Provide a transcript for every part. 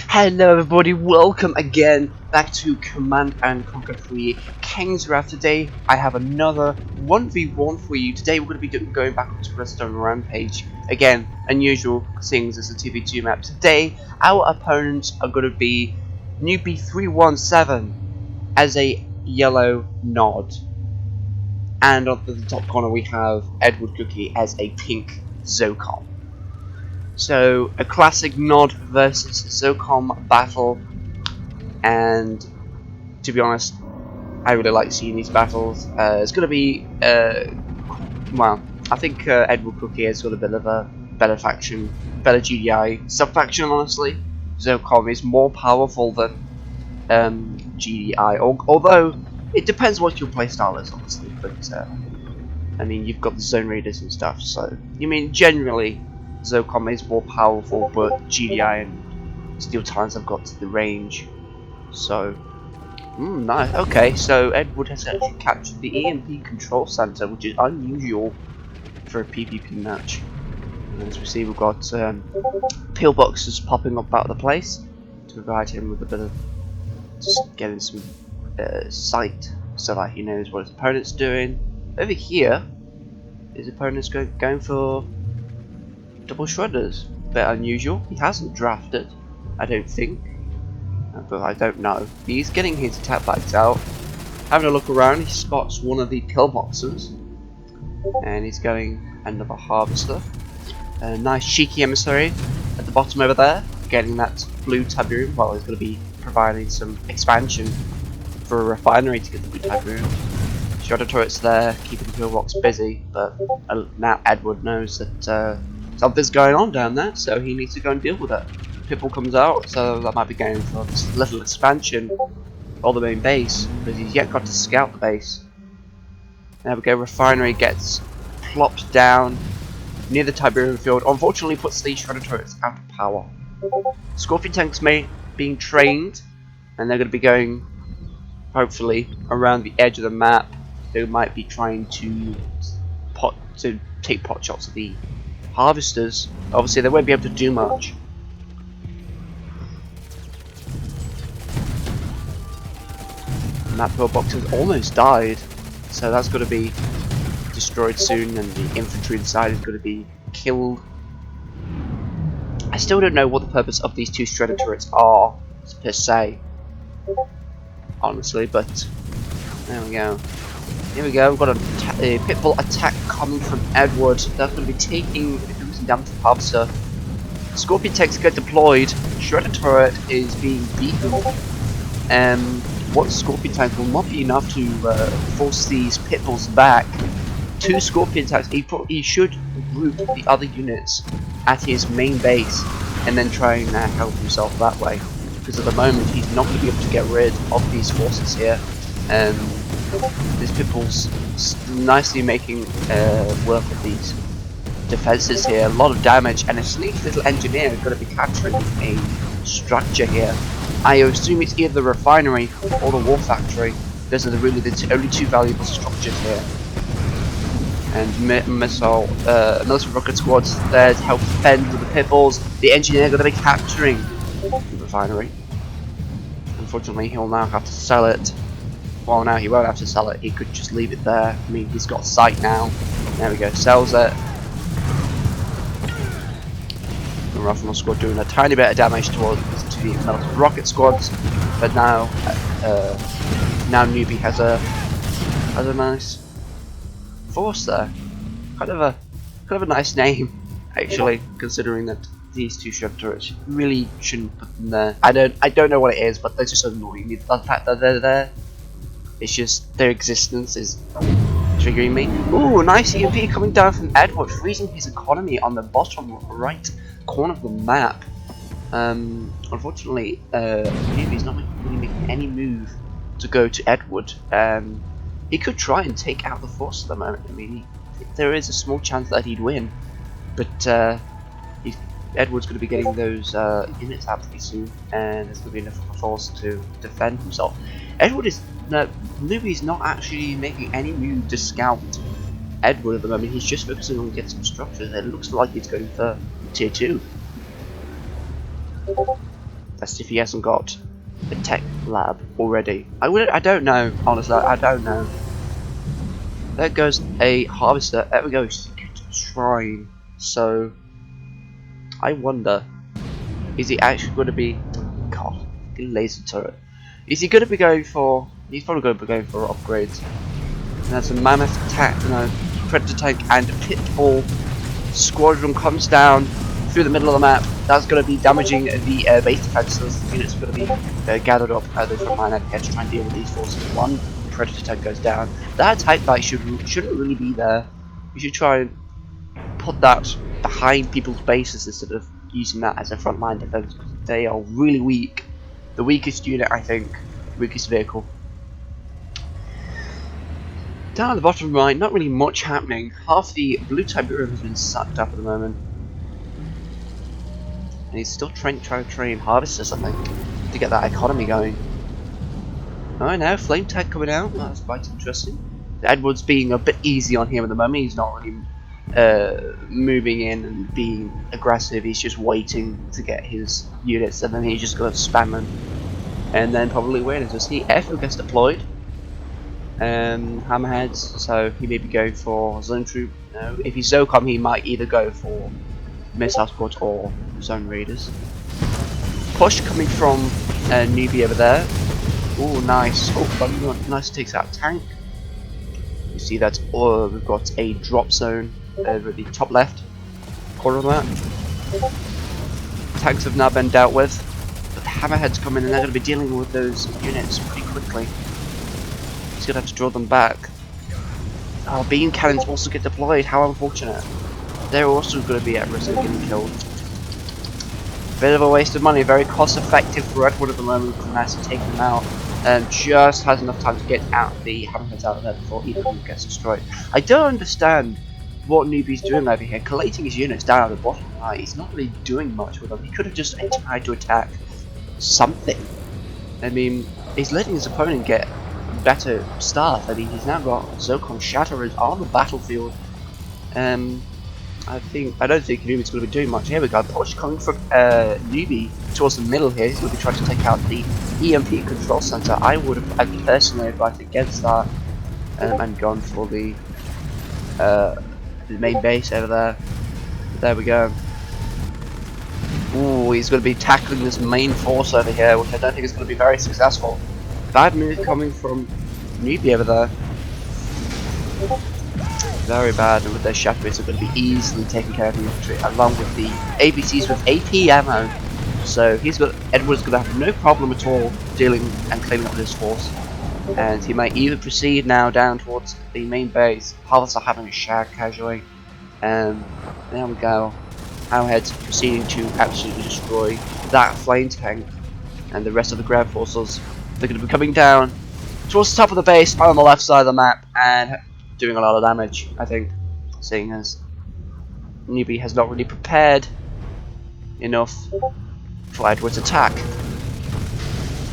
Hello everybody, welcome again back to Command and Conquer 3 Kane's Wrath. Today I have another 1v1 for you. Today we're going to be going back onto Redzone Rampage. Again, unusual, seeing as it's a 2v2 map. Today our opponents are going to be Newbie317 as a yellow nod. And on the top corner we have EdwardCookie as a pink ZOCOM. So, a classic nod versus ZOCOM battle, and to be honest, I really like seeing these battles. It's going to be, well, I think EdwardCookie has got a bit of a better faction, better GDI sub-faction, honestly. ZOCOM is more powerful than GDI, although it depends what your playstyle is, honestly, but I mean, you've got the zone raiders and stuff, so, you mean, generally, ZOCOM is more powerful, but GDI and Steel Talons have got the range. So, nice. Okay, so Edward has actually captured the EMP control center, which is unusual for a PvP match. And as we see, we've got pillboxes popping up out of the place to provide him with a bit of just getting some sight so that he knows what his opponent's doing. Over here, his opponent's going for double shredders. Bit unusual. He hasn't drafted, I don't think, but I don't know. He's getting his attack bags out, having a look around. He spots one of the pillboxes, and he's going another harvester. A nice cheeky emissary at the bottom over there, getting that blue taboo. Well, he's going to be providing some expansion for a refinery to get the blue taboo. Shredder turrets there, keeping the pillbox busy, but now Edward knows that something's going on down there, so he needs to go and deal with it. Pipple comes out, so that might be going for this little expansion of the main base, because he's yet got to scout the base. There we go, refinery gets plopped down near the Tiberium field. Unfortunately puts the shredder turrets out of power. Scorpion tanks being trained, and they're going to be going, hopefully, around the edge of the map. They might be trying to take pot shots at the harvesters. Obviously they won't be able to do much. And that pillbox has almost died, so that's going to be destroyed soon, and the infantry inside is going to be killed. I still don't know what the purpose of these two shredder turrets are, per se, honestly, but there we go. Here we go, we've got a pitbull attack coming from Edward. That's going to be losing damage to the harvester. Scorpion tanks get deployed. Shredder turret is being beaten. What Scorpion tank will not be enough to force these pitbulls back. Two Scorpion tanks. He should group the other units at his main base and then try and help himself that way. Because at the moment he's not going to be able to get rid of these forces here. This pitbull's nicely making work of these defenses here. A lot of damage, and a sneaky little engineer is going to be capturing a structure here. I assume it's either the refinery or the war factory. Those are really the only two valuable structures here. And military rocket squads there to help defend with the pitbulls. The engineer going to be capturing the refinery. Unfortunately, he'll now have to sell it. Well, now he won't have to sell it, he could just leave it there. I mean, he's got sight now. There we go, sells it. The Rifleman squad doing a tiny bit of damage to the military rocket squads, but now Newbie has a nice force there. Kind of a nice name, actually, considering that these two shredder turrets really shouldn't put them there. I don't know what it is, but they're just annoying me. The fact that they're there. It's just their existence is triggering me. Ooh, nice EMP coming down from Edward, freezing his economy on the bottom right corner of the map. Unfortunately, Newbie's not really making any move to go to Edward. He could try and take out the force at the moment. I mean, there is a small chance that he'd win, but Edward's going to be getting those units out pretty soon, and there's going to be enough of a force to defend himself. Newbie's not actually making any move to scout Edward at the moment. He's just focusing on getting some structures. It looks like he's going for tier 2. as if he hasn't got a tech lab already. I don't know, honestly, I don't know. There goes a harvester. There we go, shrine. So I wonder, is he actually going to be, God, laser turret? Is he going to be going for? He's probably going to be going for upgrades. And there's a mammoth attack, predator tank and a pitbull squadron comes down through the middle of the map. That's going to be damaging the base defenses. The units are going to be gathered up at the front line here to try and deal with these forces. One predator tank goes down. That attack bike shouldn't really be there. You should try and put that behind people's bases instead of using that as a front line defense. They are really weak. The weakest unit, I think. Weakest vehicle. Down at the bottom right, not really much happening. Half the blue Tiberium has been sucked up at the moment. And he's still trying to train harvesters, I think, to get that economy going. Oh, now flame tag coming out. That's quite interesting. Edward's being a bit easy on him at the moment. He's not really moving in and being aggressive. He's just waiting to get his units, and then he's just going to spam them. And then probably win. As he airfield gets deployed. Hammerheads, so he may be going for zone troop. No, if he's ZOCOM, he might either go for missile squad or zone raiders. Push coming from Newbie over there. Oh, nice. Oh, nice, takes out tank. You see that we've got a drop zone over the top left corner of that. Tanks have now been dealt with, but the hammerheads come in and they're going to be dealing with those units pretty quickly. He's going to have to draw them back. Oh, beam cannons also get deployed. How unfortunate. They're also going to be at risk of getting killed. Bit of a waste of money. Very cost effective for Edward at the moment to manage to take them out. And just has enough time to get out the hammerheads out of there before either of them gets destroyed. I don't understand what Newbie's doing over here. Collating his units down at the bottom right. He's not really doing much with them. He could have just tried to attack something. I mean, he's letting his opponent get better stuff. I mean, he's now got ZOCOM Shatterers on the battlefield. I don't think Newbie's going to be doing much. Here we go. Push coming from Newbie towards the middle here. He's going to be trying to take out the EMP control center. I would have personally advised against that and gone for the main base over there. There we go. Ooh, he's going to be tackling this main force over here, which I don't think is going to be very successful. Bad move coming from Newbie over there. Very bad, and with their shatterers are going to be easily taking care of the infantry, along with the ABCs with AP ammo. So Edward's going to have no problem at all dealing and claiming up this force. And he might even proceed now down towards the main base. Harvests are having a shag casually. And there we go. Hammerheads proceeding to absolutely destroy that flame tank and the rest of the ground forces. They're going to be coming down towards the top of the base on the left side of the map and doing a lot of damage, I think, seeing as Newbie has not really prepared enough for Edward's attack.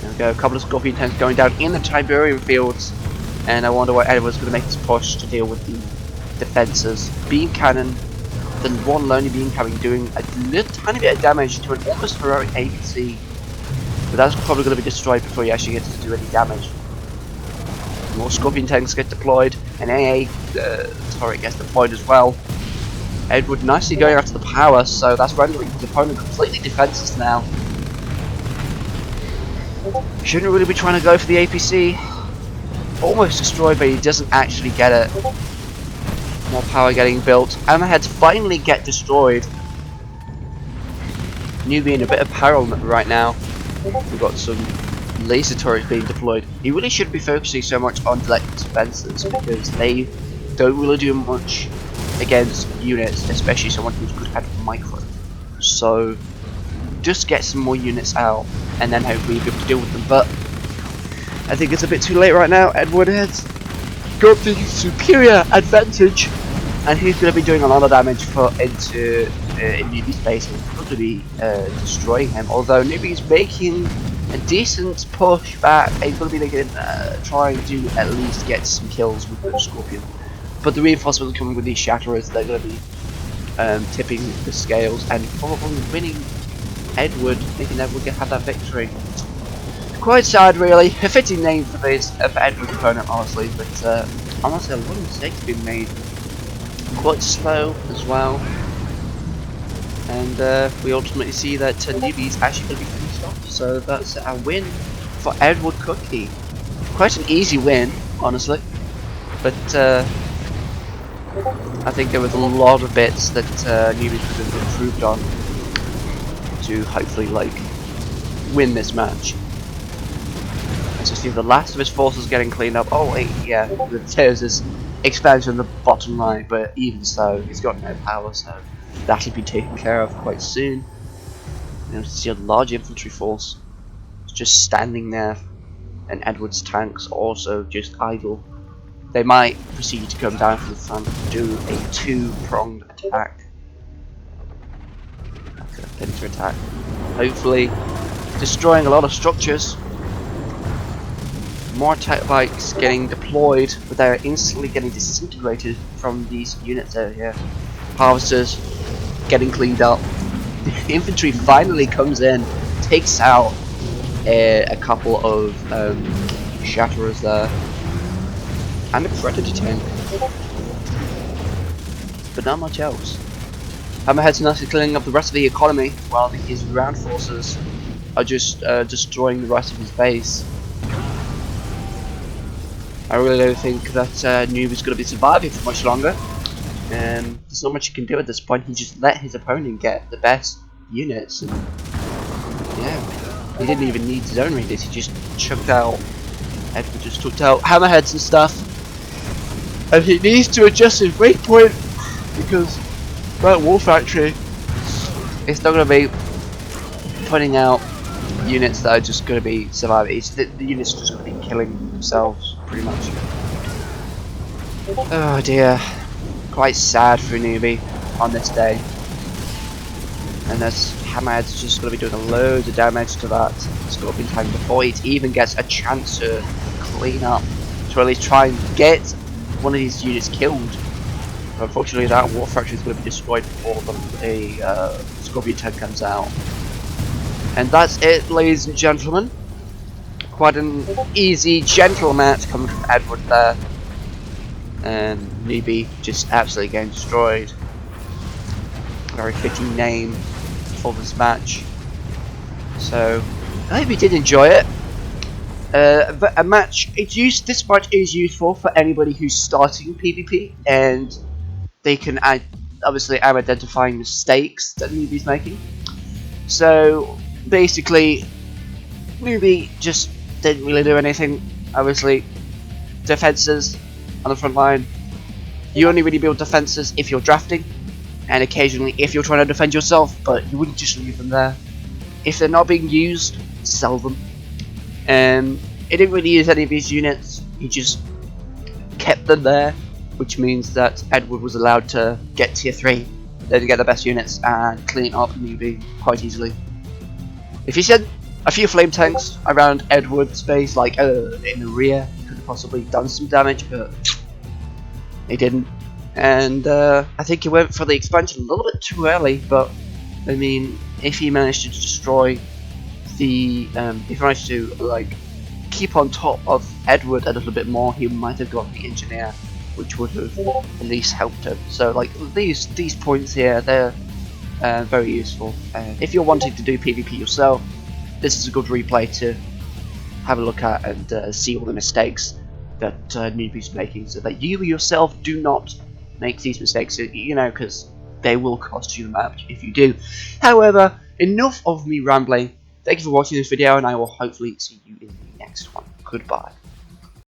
There we go, a couple of Scorpion tanks going down in the Tiberium fields, and I wonder what Edward's going to make this push to deal with the defences. Beam cannon, the one lonely beam cannon doing a little tiny bit of damage to an almost heroic APC, but that's probably going to be destroyed before he actually gets to do any damage. More Scorpion tanks get deployed, and AA turret gets deployed as well. Edward nicely going after the power, so that's rendering his opponent completely defenseless now. Shouldn't really be trying to go for the APC. Almost destroyed, but he doesn't actually get it. More power getting built. Hammerheads finally get destroyed. Newbie in a bit of peril right now. We've got some laser turrets being deployed. He really shouldn't be focusing so much on direct defenses because they don't really do much against units, especially someone who's good at micro. So just get some more units out and then hopefully you'll be able to deal with them. But I think it's a bit too late right now. Edward has got the superior advantage and he's going to be doing a lot of damage into Newbie's base and probably destroying him. Although Newbie's making a decent push back, he's going to be trying to at least get some kills with the Scorpion. But the reinforcements coming with these Shatterers, they're going to be tipping the scales and probably winning Edward, thinking Edward would have that victory. Quite sad, really. A fitting name for this for Edward's opponent, honestly. But honestly, a lot of mistakes have been made. Quite slow as well. And we ultimately see that Newbie is actually going to be finished off. So that's a win for EdwardCookie. Quite an easy win, honestly. But I think there was a lot of bits that Newbie could have improved on to hopefully like win this match. As you see, the last of his forces getting cleaned up. Oh wait, yeah, there's this expansion on the bottom right, but even so, he's got no power, so that'll be taken care of quite soon. You see a large infantry force just standing there, and Edward's tanks also just idle. They might proceed to come down from the front and do a two-pronged attack. Okay, pincer attack. Hopefully, destroying a lot of structures. More attack bikes getting deployed, but they're instantly getting disintegrated from these units over here. Harvesters getting cleaned up. The infantry finally comes in, takes out a couple of shatterers there, and a predator tank, but not much else. Hammerhead's nicely cleaning up the rest of the economy, while his ground forces are just destroying the rest of his base. I really don't think that Noob is going to be surviving for much longer. There's not much you can do at this point. He just let his opponent get the best units. And, yeah, he didn't even need zone raiders. He just chucked out. Edward just took out hammerheads and stuff. And he needs to adjust his breakpoint because that war factory is not going to be putting out units that are just going to be surviving. The units are just going to be killing themselves, pretty much. Oh dear. Quite sad for Newbie on this day. And this Hammerhead's just going to be doing loads of damage to that Scorpion tank before it even gets a chance to clean up, to at least try and get one of these units killed. But unfortunately, that war factory is going to be destroyed before the Scorpion tank comes out. And that's it, ladies and gentlemen. Quite an easy, gentle match coming from Edward there. And Newbie just absolutely getting destroyed. Very fitting name for this match. So I hope you did enjoy it. A match. This match is useful for anybody who's starting PvP, and they can obviously I'm identifying mistakes that Newbie's making. So basically, Newbie just didn't really do anything. Obviously, defenses on the front line. You only really build defenses if you're drafting, and occasionally if you're trying to defend yourself, but you wouldn't just leave them there. If they're not being used, sell them. He didn't really use any of his units, he just kept them there, which means that Edward was allowed to get tier 3, then get the best units and clean up Newbie quite easily. If he sent a few flame tanks around Edward's base, like in the rear, he could have possibly done some damage, but he didn't. And I think he went for the expansion a little bit too early, but I mean, if he managed to destroy the, if he managed to like keep on top of Edward a little bit more, he might have got the engineer, which would have at least helped him. So like these points here, they're very useful. If you're wanting to do PvP yourself, this is a good replay to have a look at and see all the mistakes that Newbie's making, so that you yourself do not make these mistakes, you know, because they will cost you the match if you do. However, enough of me rambling. Thank you for watching this video, and I will hopefully see you in the next one. Goodbye.